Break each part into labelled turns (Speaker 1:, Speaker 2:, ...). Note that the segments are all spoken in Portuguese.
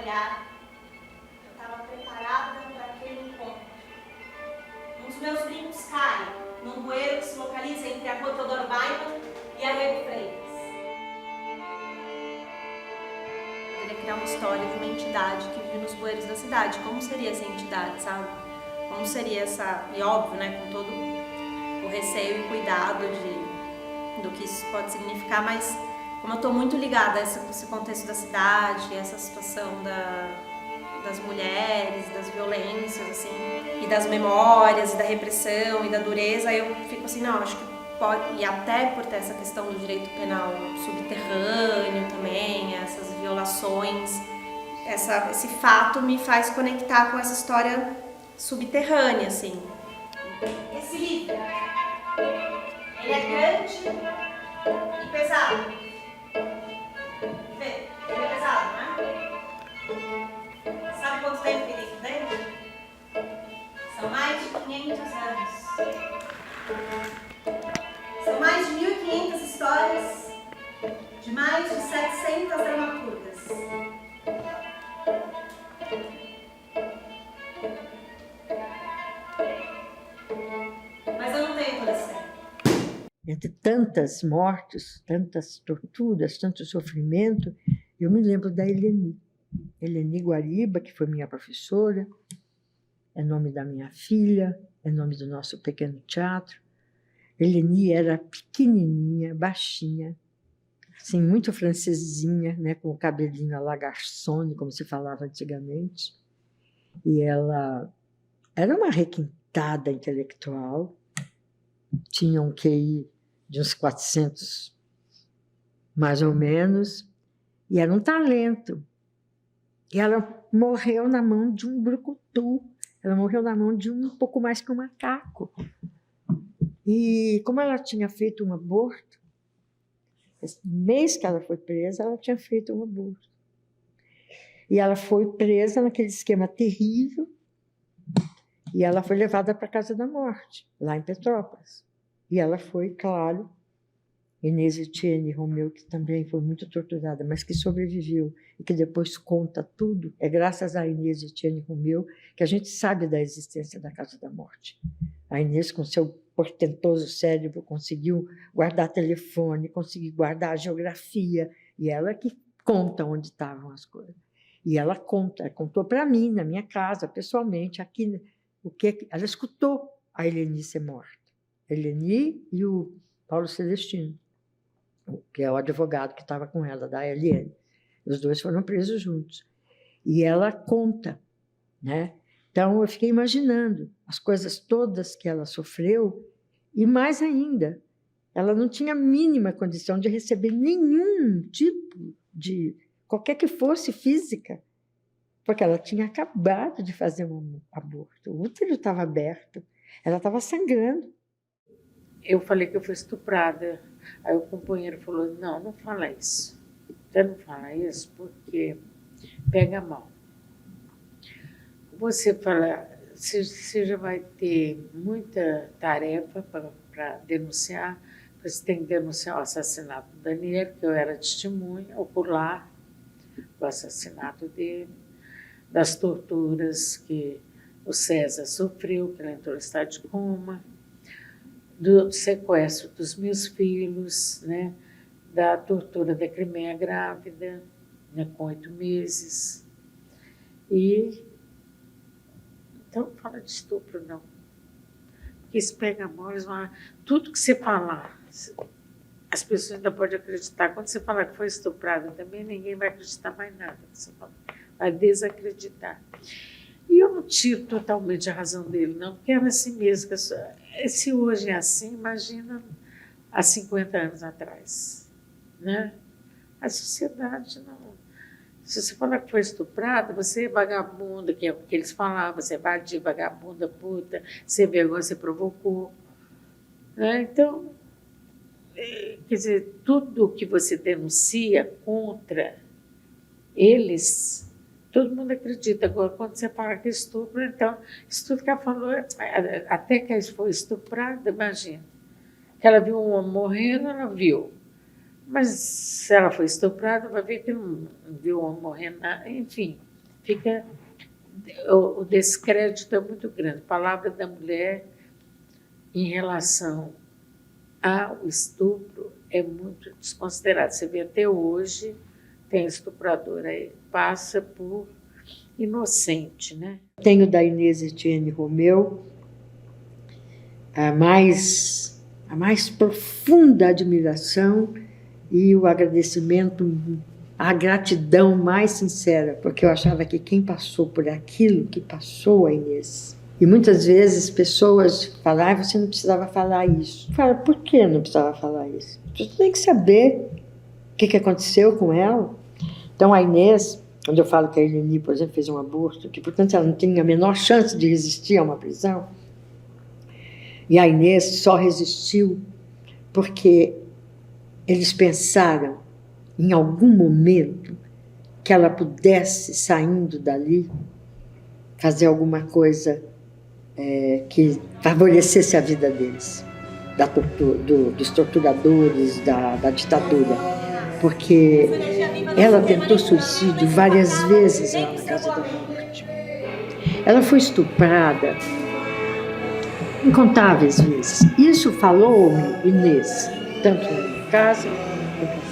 Speaker 1: olhar, eu estava preparada para aquele encontro. Um dos meus brincos cai num bueiro que se localiza entre a rua Teodoro Baiman e a Rego Freitas. Eu queria criar uma história de uma entidade que vive nos bueiros da cidade. Como seria essa entidade, sabe? Como seria essa... E óbvio, né, com todo o receio e cuidado do que isso pode significar, mas como eu estou muito ligada a esse contexto da cidade, essa situação das mulheres, das violências, assim, e das memórias, e da repressão, e da dureza, eu fico assim, não, acho que pode, e até por ter essa questão do direito penal subterrâneo também, essas violações, esse fato me faz conectar com essa história subterrânea, assim. Esse livro, ele é grande e pesado. Vê, ele é pesado, né? Sabe quanto tempo tem isso dentro? São mais de 500 anos. São mais de 1.500 histórias de mais de 700 dramaturgas. Mas eu não tenho toda essa ideia.
Speaker 2: Entre tantas mortes, tantas torturas, tanto sofrimento, eu me lembro da Eleni Guariba, que foi minha professora, é nome da minha filha, é nome do nosso pequeno teatro. Eleni era pequenininha, baixinha, assim, muito francesinha, né, com o cabelinho à la garçonne, como se falava antigamente. E ela era uma requintada intelectual, tinha um QI de uns 400, mais ou menos, e era um talento. E ela morreu na mão de um brucutu, ela morreu na mão de um pouco mais que um macaco. E como ela tinha feito um aborto, esse mês que ela foi presa, ela tinha feito um aborto. E ela foi presa naquele esquema terrível, e ela foi levada para a Casa da Morte, lá em Petrópolis. E ela foi, claro, Inês Etienne Romeu, que também foi muito torturada, mas que sobreviveu e que depois conta tudo. É graças a Inês Etienne Romeu que a gente sabe da existência da Casa da Morte. A Inês, com seu portentoso cérebro, conseguiu guardar telefone, conseguiu guardar a geografia, e ela que conta onde estavam as coisas. E ela contou para mim, na minha casa, pessoalmente, aqui, o que ela escutou a Eleni ser morta. A Eleni e o Paulo Celestino, que é o advogado que estava com ela, da ALN. Os dois foram presos juntos. E ela conta, né? Então, eu fiquei imaginando as coisas todas que ela sofreu, e mais ainda, ela não tinha a mínima condição de receber nenhum tipo de, qualquer que fosse, física, porque ela tinha acabado de fazer um aborto. O útero estava aberto, ela estava sangrando.
Speaker 3: Eu falei que eu fui estuprada. Aí o companheiro falou, não fala isso. Você não fala isso porque pega mal. Você fala, você já vai ter muita tarefa para denunciar. Você tem que denunciar o assassinato do Daniel, que eu era testemunha ocular do assassinato dele, das torturas que o César sofreu, que ele entrou em estado de coma, do sequestro dos meus filhos, né? Da tortura da Crimeia grávida, né? Com 8 meses. E então não fala de estupro, não. Porque isso pega mal, tudo que você falar, as pessoas ainda podem acreditar. Quando você falar que foi estuprada também, ninguém vai acreditar mais nada que você fala. Vai desacreditar. E eu não tiro totalmente a razão dele, não, porque era assim mesmo. Se hoje é assim, imagina há 50 anos atrás, né? A sociedade não... Se você falar que foi estuprada, você é vagabunda, que é o que eles falavam, você é vadia, vagabunda, puta, você vergonha, você provocou. Né? Então, quer dizer, tudo que você denuncia contra eles, todo mundo acredita. Agora, quando você fala que é estupro, então, isso tudo que ela falou, até que ela foi estuprada, imagina. Que ela viu um homem morrendo, ela viu. Mas se ela foi estuprada, vai ver que não viu um homem morrendo, enfim. fica... O descrédito é muito grande. A palavra da mulher em relação ao estupro é muito desconsiderada. Você vê até hoje, tem estuprador aí, passa por inocente, né?
Speaker 2: Tenho da Inês Etienne Romeu a mais profunda admiração e o agradecimento, a gratidão mais sincera, porque eu achava que quem passou por aquilo que passou a Inês. E muitas vezes pessoas falavam, você não precisava falar isso. Fala, por que não precisava falar isso? Você tem que saber o que aconteceu com ela. Então a Inês, quando eu falo que a Eleni, por exemplo, fez um aborto, que portanto ela não tinha a menor chance de resistir a uma prisão, e a Inês só resistiu porque eles pensaram, em algum momento, que ela pudesse, saindo dali, fazer alguma coisa que favorecesse a vida deles, da tortura, dos torturadores, da ditadura. Porque ela tentou suicídio várias vezes lá na Casa da Morte. Ela foi estuprada incontáveis vezes. Isso falou-me, Inês, tanto na minha casa quanto aqui.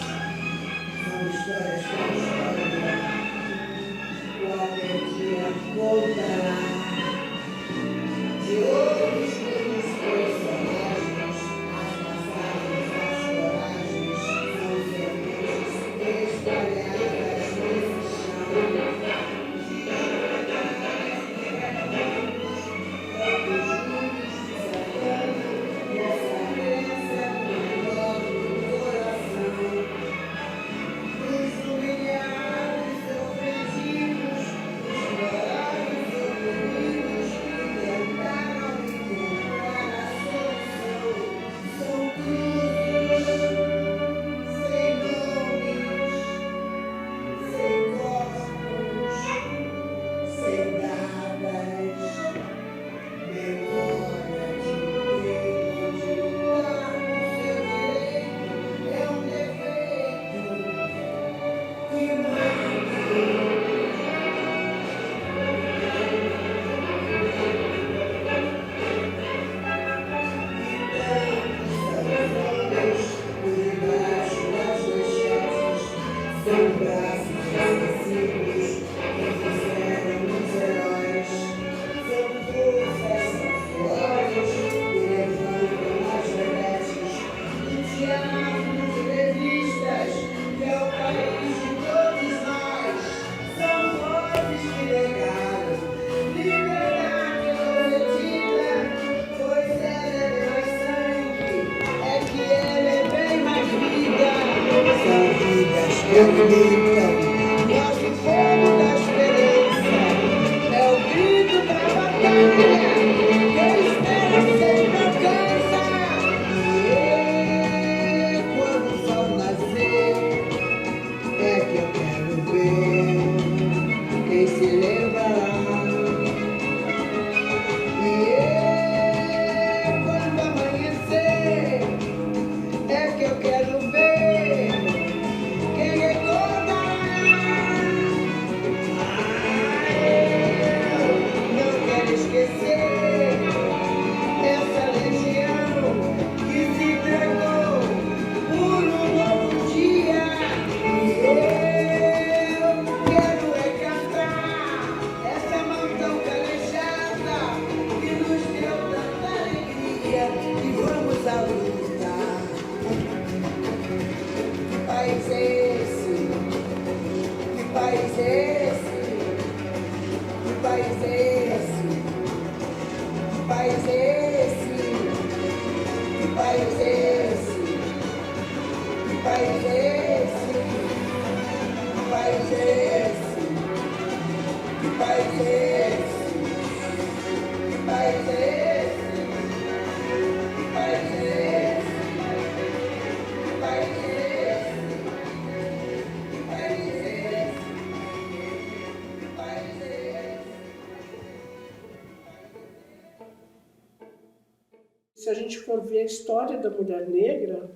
Speaker 4: Se a gente for ver a história da mulher negra,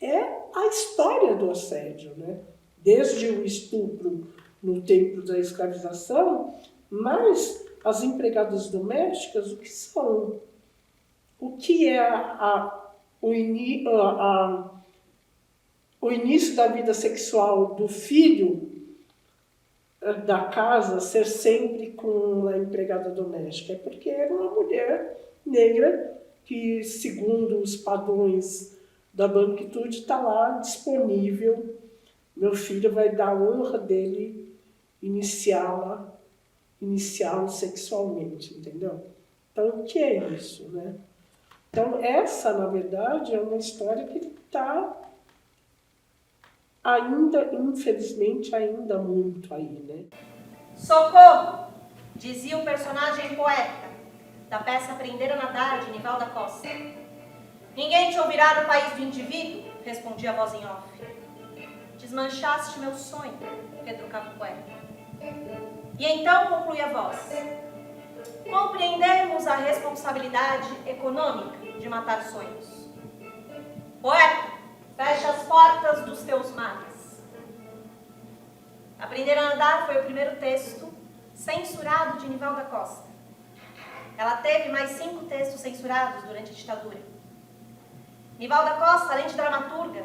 Speaker 4: é a história do assédio, né? Desde o estupro no tempo da escravização, mas as empregadas domésticas, o que são? O que é o início da vida sexual do filho da casa ser sempre com a empregada doméstica? É porque era uma mulher negra que, segundo os padrões da branquitude, está lá disponível. Meu filho vai dar a honra dele iniciá-lo sexualmente, entendeu? Então, o que é isso, né? Então, essa, na verdade, é uma história que está ainda, infelizmente, ainda muito aí, né?
Speaker 1: Socorro! Dizia o personagem poética da peça Aprender a Nadar, de Nivalda Costa. Ninguém te ouvirá no país do indivíduo, respondia a voz em off. Desmanchaste meu sonho, retrucava o poeta. E então conclui a voz. Compreendemos a responsabilidade econômica de matar sonhos. Poeta, fecha as portas dos teus mares. Aprender a Nadar foi o primeiro texto censurado de Nivalda Costa. Ela teve mais 5 textos censurados durante a ditadura. Nivalda Costa, além de dramaturga,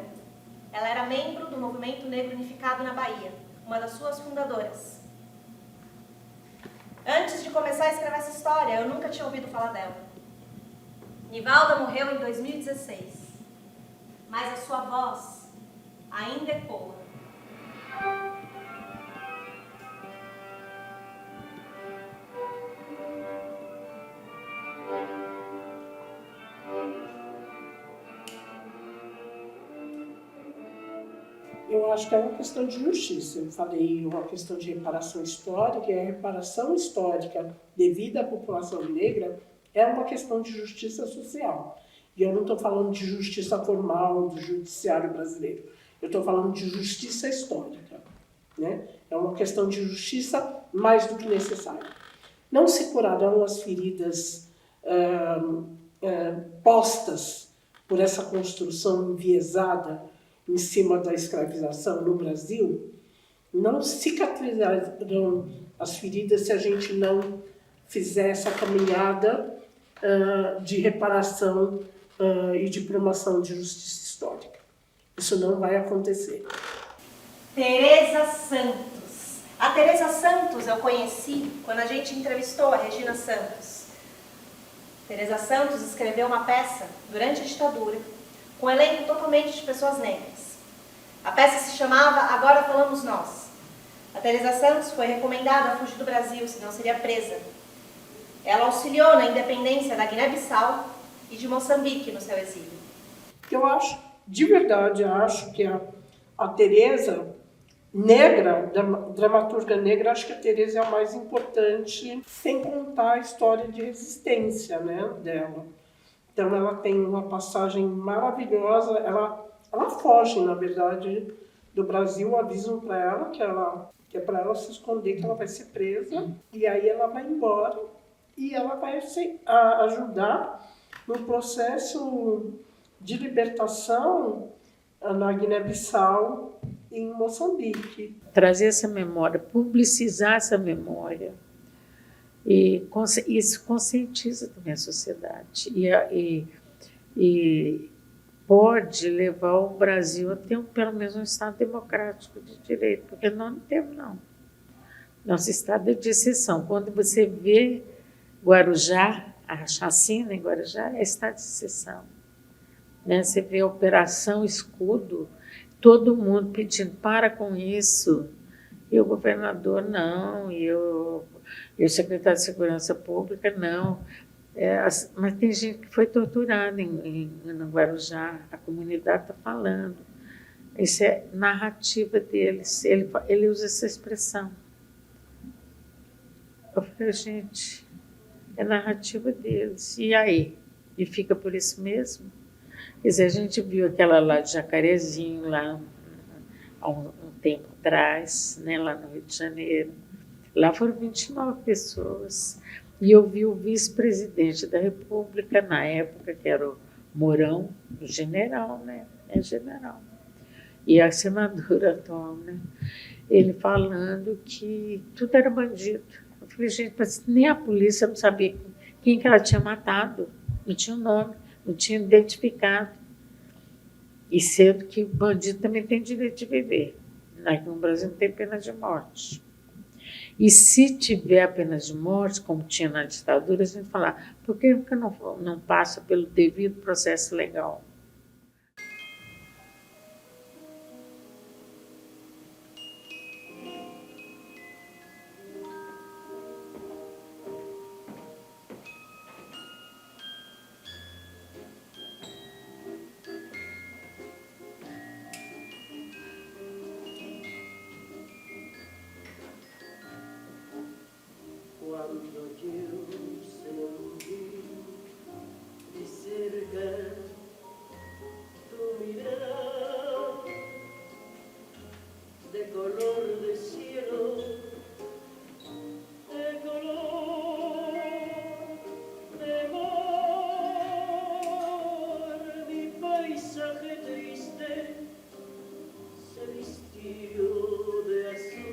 Speaker 1: ela era membro do Movimento Negro Unificado na Bahia, uma das suas fundadoras. Antes de começar a escrever essa história, eu nunca tinha ouvido falar dela. Nivalda morreu em 2016, mas a sua voz ainda ecoa.
Speaker 4: Eu acho que é uma questão de justiça. Eu falei uma questão de reparação histórica, e a reparação histórica devida à população negra é uma questão de justiça social. E eu não estou falando de justiça formal do judiciário brasileiro. Eu estou falando de justiça histórica, né? É uma questão de justiça mais do que necessária. Não se curarão as feridas postas por essa construção enviesada em cima da escravização no Brasil, não cicatrizarão as feridas se a gente não fizer essa caminhada de reparação e de promoção de justiça histórica. Isso não vai acontecer.
Speaker 1: Teresa Santos. A Teresa Santos eu conheci quando a gente entrevistou a Regina Santos. Teresa Santos escreveu uma peça durante a ditadura, com um elenco totalmente de pessoas negras. A peça se chamava Agora Falamos Nós. A Teresa Santos foi recomendada a fugir do Brasil, senão seria presa. Ela auxiliou na independência da Guiné-Bissau e de Moçambique no seu exílio.
Speaker 4: Eu acho, de verdade, acho que a Teresa negra, dramaturga negra, acho que a Teresa é a mais importante, sem contar a história de resistência, né, dela. Então ela tem uma passagem maravilhosa, ela foge, na verdade, do Brasil, avisam para ela que é para ela se esconder, que ela vai ser presa, e aí ela vai embora e ela vai ajudar no processo de libertação na Guiné-Bissau e em Moçambique.
Speaker 3: Trazer essa memória, publicizar essa memória, e isso conscientiza também a sociedade. E pode levar o Brasil a ter pelo menos um Estado democrático de direito, porque nós não temos, não. Nosso Estado é de exceção. Quando você vê Guarujá, a chacina em Guarujá, é Estado de exceção. Né? Você vê a Operação Escudo, todo mundo pedindo, para com isso. E o governador, não. E o secretário de Segurança Pública, não. Mas tem gente que foi torturada no Guarujá, a comunidade está falando. Isso é narrativa deles, ele usa essa expressão. Eu falei, gente, é narrativa deles. E aí? E fica por isso mesmo? Quer dizer, a gente viu aquela lá de Jacarezinho, lá há um tempo atrás, né, lá no Rio de Janeiro. Lá foram 29 pessoas. E eu vi o vice-presidente da República, na época, que era o Mourão, o general, né? É general. E a senadora atual, né? ele falando que tudo era bandido. Eu falei, gente, mas nem a polícia não sabia quem que ela tinha matado. Não tinha o nome, não tinha identificado. E sendo que o bandido também tem direito de viver. Aqui no Brasil não tem pena de morte. E se tiver a pena de morte, como tinha na ditadura, a gente fala, por que não passa pelo devido processo legal?
Speaker 5: Cuando yo sentí de cerca tu mirada de color de cielo, de color de mar, mi paisaje triste se vistió de azul.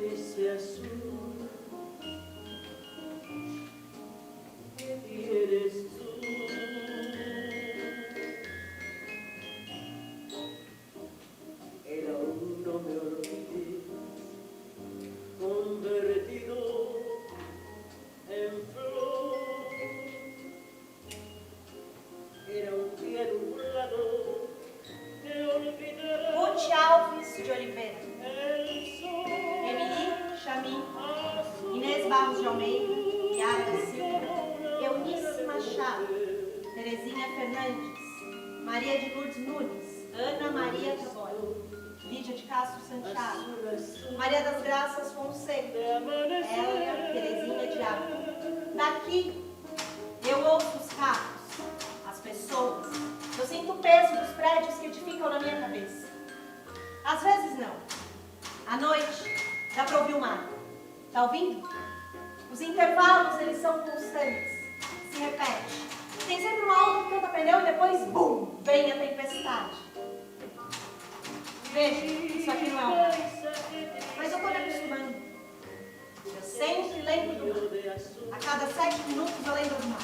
Speaker 5: Ese azul que tienes tú, el aún no me olvides, convertido en flor, era un día nublado que olvidará
Speaker 1: Ruth Alves de Oliveira,
Speaker 5: el sol.
Speaker 1: Emily Chami, Inês Barros de Almeida, Yara da Silva, Eunice Machado, Terezinha Fernandes, Maria de Lourdes Nunes, Ana Maria Taboy, Lídia de Castro Santiago, Maria das Graças Fonseca, Hélia Terezinha de Ávila. Daqui eu ouço os carros, as pessoas, eu sinto o peso dos prédios que edificam na minha cabeça. Às vezes não. À noite, dá para ouvir o mar. Tá ouvindo? Os intervalos, eles são constantes. Se repete. Tem sempre uma alta que canta pneu e depois, bum, vem a tempestade. Veja, isso aqui não é o mar. Mas eu tô me acostumando. Eu sempre lembro do mar. A cada 7 minutos eu lembro do mar.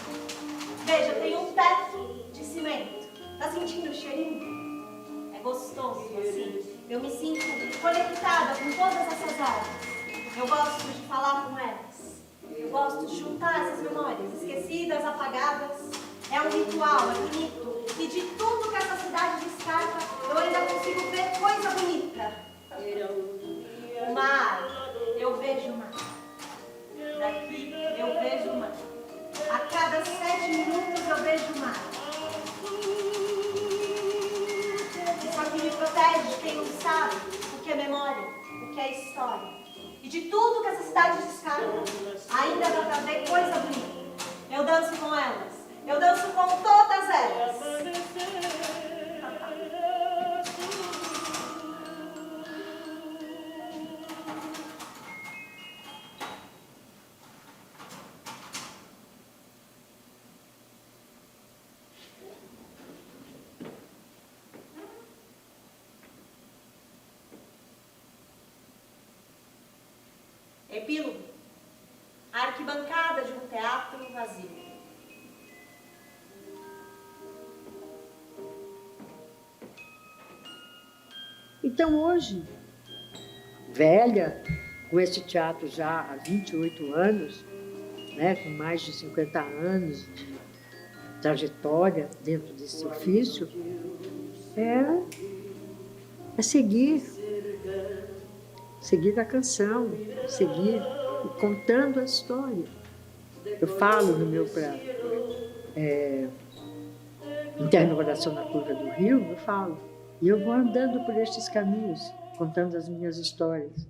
Speaker 1: Veja, tem um teto de cimento. Tá sentindo o cheirinho? É gostoso, assim. Eu me sinto conectada com todas essas áreas. Eu gosto de falar com elas. Eu gosto de juntar essas memórias, esquecidas, apagadas. É um ritual, é bonito. E de tudo que essa cidade descarta, eu ainda consigo ver coisa bonita. O mar, eu vejo o mar. Daqui, eu vejo o mar. A cada 7 minutos, eu vejo o mar. Isso aqui me protege de quem não sabe o que é memória, o que é história. E de tudo que essa cidade descarta, ainda dá pra ver coisa bonita. Eu danço com elas. Eu danço com todas elas. Epílogo. A arquibancada de um teatro vazio.
Speaker 2: Então, hoje, velha, com esse teatro já há 28 anos, né, com mais de 50 anos de trajetória dentro desse ofício, é seguir a canção, seguir contando a história. Eu falo no meu Interna Oração na Curva do Rio, eu falo. E eu vou andando por estes caminhos, contando as minhas histórias.